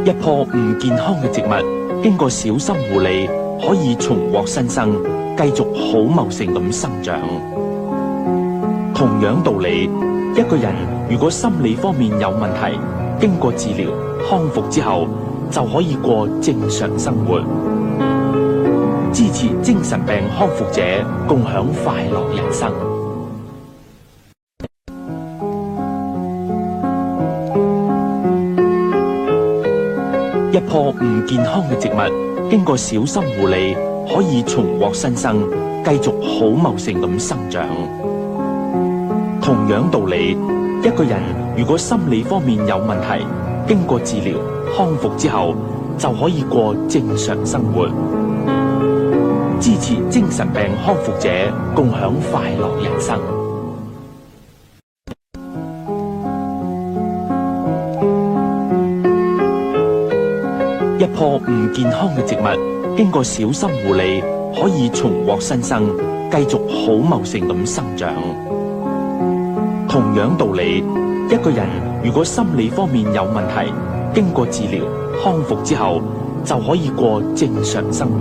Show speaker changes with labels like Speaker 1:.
Speaker 1: 一棵唔健康嘅植物，經過小心護理，可以重獲新生，繼續好茂盛咁生長。同樣道理，一個人如果心理方面有問題，經過治療康復之後，就可以過正常生活。支持精神病康復者，共享快樂人生。一棵唔健康嘅植物，經過小心護理，可以重獲新生，繼續好茂盛咁生長。同樣道理，一個人如果心理方面有問題，經過治療康復之後，就可以過正常生活。支持精神病康復者，共享快樂人生。一棵唔健康嘅植物，經過小心護理，可以重獲新生，繼續好茂盛咁生長。同樣道理，一個人如果心理方面有問題，經過治療康復之後，就可以過正常生活。